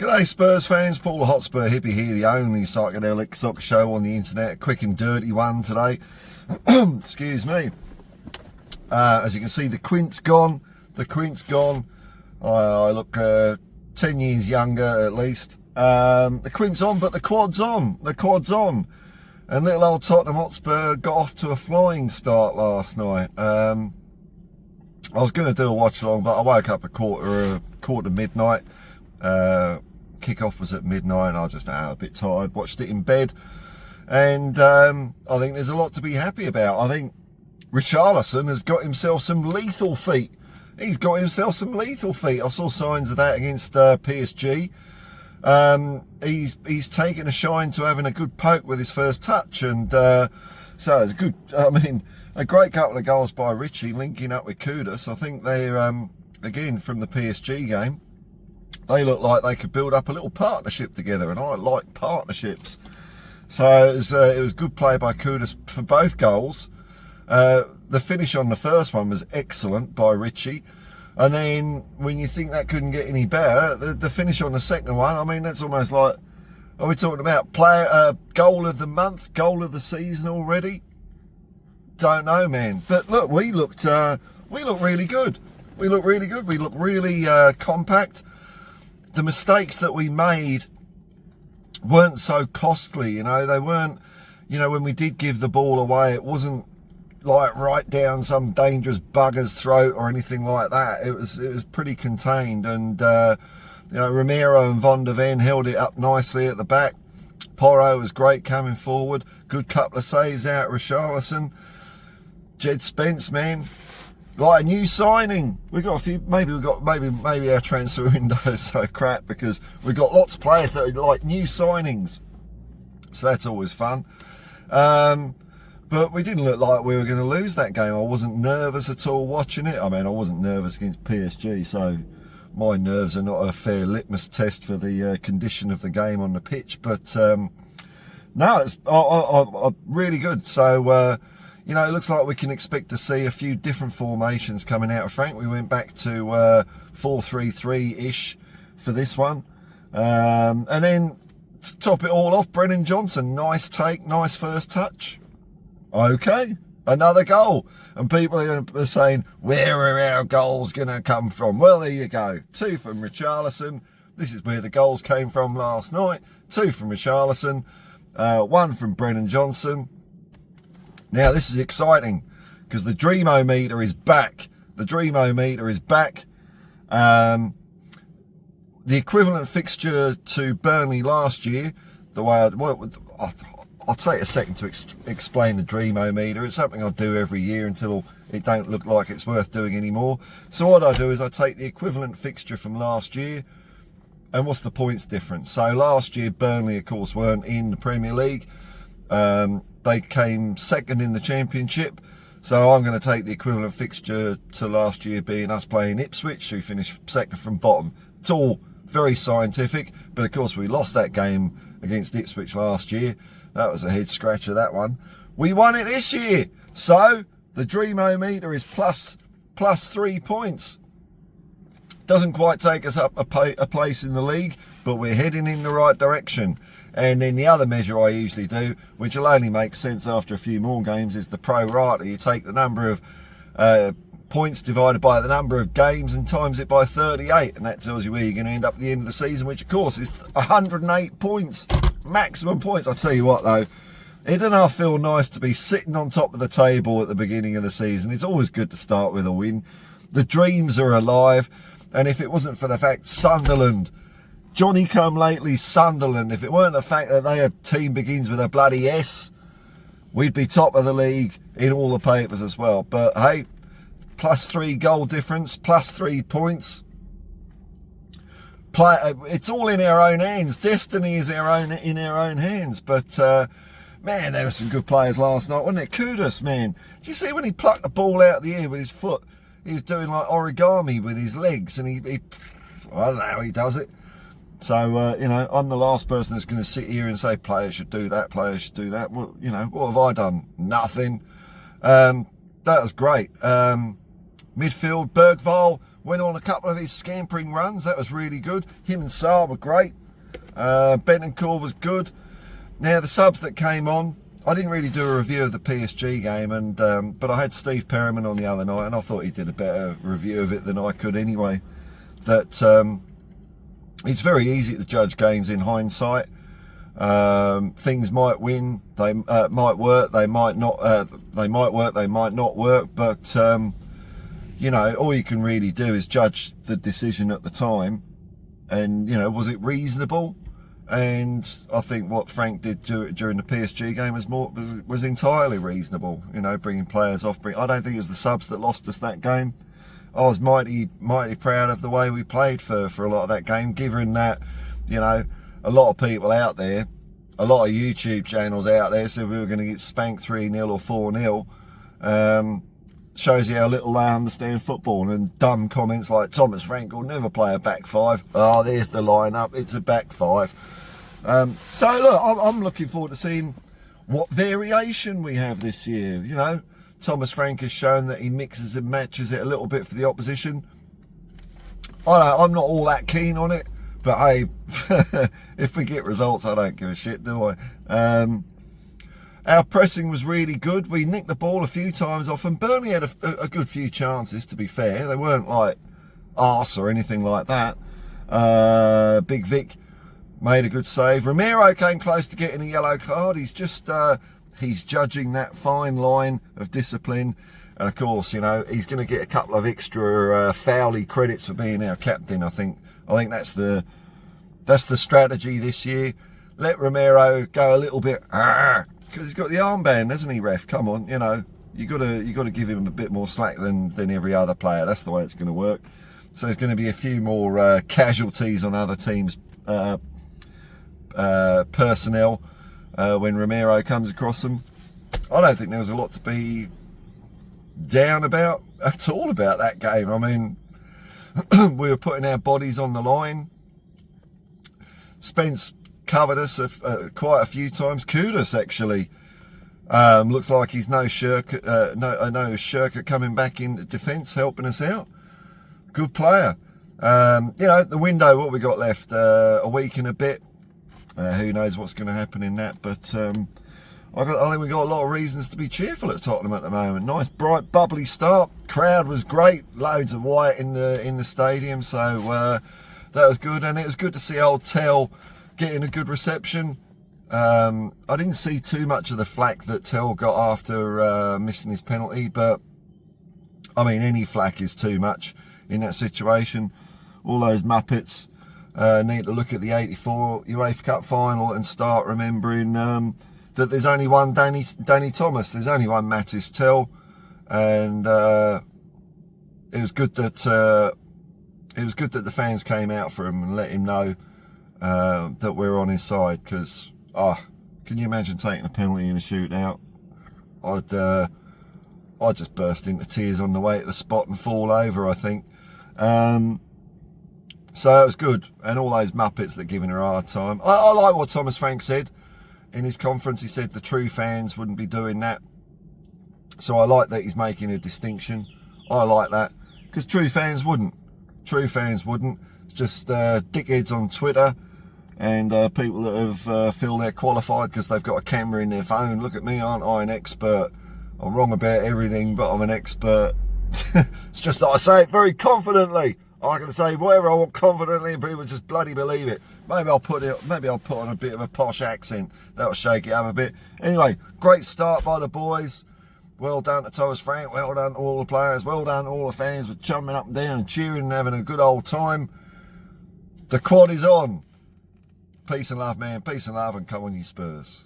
G'day Spurs fans, Paul the Hotspur hippie here, the only psychedelic soccer show on the internet. A quick and dirty one today. Excuse me. As you can see, the quint's gone. I look 10 years younger at least. The quint's on, but the quad's on. And little old Tottenham Hotspur got off to a flying start last night. I was going to do a watch along, but I woke up at quarter to midnight. Kick-off was at midnight and I was just a bit tired, watched it in bed, and I think there's a lot to be happy about. I think Richarlison has got himself some lethal feet. I saw signs of that against PSG. He's taken a shine to having a good poke with his first touch, and so it's good. A great couple of goals by Richie linking up with Kudus. I think they're again from the PSG game. They look like they could build up a little partnership together, and I like partnerships. So it was good play by Kudus for both goals. The finish on the first one was excellent by Richie. And then when you think that couldn't get any better, the finish on the second one, that's almost like, are we talking about goal of the month, goal of the season already? Don't know, man. But look, we look really good. We look really compact. The mistakes that we made weren't so costly, they weren't, when we did give the ball away, it wasn't like right down some dangerous bugger's throat or anything like that. It was pretty contained, and Romero and Van der Ven held it up nicely at the back. Porro was great coming forward. Good couple of saves out of Richarlison. Jed Spence, man, like a new signing. We got a few. Maybe our transfer window is so crap because we've got lots of players that are like new signings. So that's always fun. But we didn't look like we were going to lose that game. I wasn't nervous at all watching it. I wasn't nervous against PSG, so my nerves are not a fair litmus test for the condition of the game on the pitch. But no, it's really good. So. It looks like we can expect to see a few different formations coming out of Frank. We went back to 4-3-3-ish for this one. And then to top it all off, Brennan Johnson, nice take, nice first touch. Okay, another goal. And people are saying, where are our goals going to come from? Well, there you go. 2 from Richarlison. This is where the goals came from last night. 2 from Richarlison, 1 from Brennan Johnson. Now, this is exciting because the Dreamo-meter is back. The equivalent fixture to Burnley last year, I'll take a second to explain the Dreamo-meter. It's something I do every year until it don't look like it's worth doing anymore. So what I do is I take the equivalent fixture from last year, and what's the points difference? So last year, Burnley, of course, weren't in the Premier League. They came second in the Championship, so I'm going to take the equivalent fixture to last year being us playing Ipswich, who finished second from bottom. It's all very scientific, but of course we lost that game against Ipswich last year. That was a head scratcher, that one. We won it this year, so the Dreamo-meter is plus 3 points. Doesn't quite take us up a place in the league, but we're heading in the right direction. And then the other measure I usually do, which will only make sense after a few more games, is the pro rata. You take the number of points divided by the number of games and times it by 38, and that tells you where you're going to end up at the end of the season, which of course is 108 points, maximum points. I tell you what though, it doesn't feel nice to be sitting on top of the table at the beginning of the season. It's always good to start with a win. The dreams are alive, and if it wasn't for the fact Sunderland, Johnny come lately Sunderland, if it weren't the fact that their team begins with a bloody S, we'd be top of the league in all the papers as well. But hey, plus 3 goal difference, plus 3 points. It's all in our own hands. Destiny is in our own hands. But man, there were some good players last night, wasn't it? Kudus, man. Did you see when he plucked the ball out of the air with his foot? He was doing like origami with his legs, and he I don't know how he does it. So, I'm the last person that's going to sit here and say players should do that, players should do that. Well, what have I done? Nothing. That was great. Midfield, Bergvall went on a couple of his scampering runs. That was really good. Him and Sarr were great. Bentancur was good. Now, the subs that came on, I didn't really do a review of the PSG game, and but I had Steve Perriman on the other night, and I thought he did a better review of it than I could anyway. That it's very easy to judge games in hindsight. Things might win, they might work, they might not. They might work, they might not work. But you know, all you can really do is judge the decision at the time, and you know, was it reasonable? And I think what Frank did during the PSG game was entirely reasonable. You know, bringing players off. I don't think it was the subs that lost us that game. I was mighty proud of the way we played for a lot of that game, given that, you know, a lot of people out there, a lot of YouTube channels out there said we were going to get spanked 3-0 or 4-0. Shows you how little they understand football, and dumb comments like Thomas Frank will never play a back five. Oh, there's the lineup, it's a back five. So look, I'm looking forward to seeing what variation we have this year. You know, Thomas Frank has shown that he mixes and matches it a little bit for the opposition. I'm not all that keen on it, but hey, if we get results, I don't give a shit, do I? Our pressing was really good. We nicked the ball a few times off, and Burnley had a good few chances, to be fair. They weren't like arse or anything like that. Big Vic made a good save. Romero came close to getting a yellow card. He's just he's judging that fine line of discipline, and of course, you know, he's going to get a couple of extra Fowley credits for being our captain. I think that's the strategy this year. Let Romero go a little bit, because he's got the armband, hasn't he, ref? Come on, you know, you got to give him a bit more slack than every other player. That's the way it's going to work. So there's going to be a few more casualties on other teams' personnel when Romero comes across them. I don't think there was a lot to be down about at all about that game. I mean, we were putting our bodies on the line. Spence covered us quite a few times. Kudus actually looks like he's no shirker coming back in defence, helping us out. Good player. You know, the window, what we got left, a week and a bit. Who knows what's going to happen in that, but I think we've got a lot of reasons to be cheerful at Tottenham at the moment. Nice, bright, bubbly start. Crowd was great. Loads of white in the stadium, so that was good. And it was good to see old Tell getting a good reception. I didn't see too much of the flack that Tell got after missing his penalty, but I mean, any flack is too much in that situation. All those Muppets need to look at the '84 UEFA Cup final and start remembering that there's only one Danny Thomas, there's only one Mattis Tell, and it was good that the fans came out for him and let him know that we're on his side. Because can you imagine taking a penalty in a shootout? I'd just burst into tears on the way to the spot and fall over, I think. So it was good, and all those Muppets that giving her a hard time. I like what Thomas Frank said in his conference. He said the true fans wouldn't be doing that. So I like that he's making a distinction. I like that, because true fans wouldn't. True fans wouldn't. It's just dickheads on Twitter and people that have feel they're qualified because they've got a camera in their phone. Look at me, aren't I an expert? I'm wrong about everything, but I'm an expert. It's just that I say it very confidently. I can say whatever I want confidently, and people just bloody believe it. Maybe I'll put on a bit of a posh accent. That'll shake it up a bit. Anyway, great start by the boys. Well done to Thomas Frank. Well done to all the players. Well done to all the fans for jumping up and down and cheering and having a good old time. The quad is on. Peace and love, man. Peace and love, and come on, you Spurs.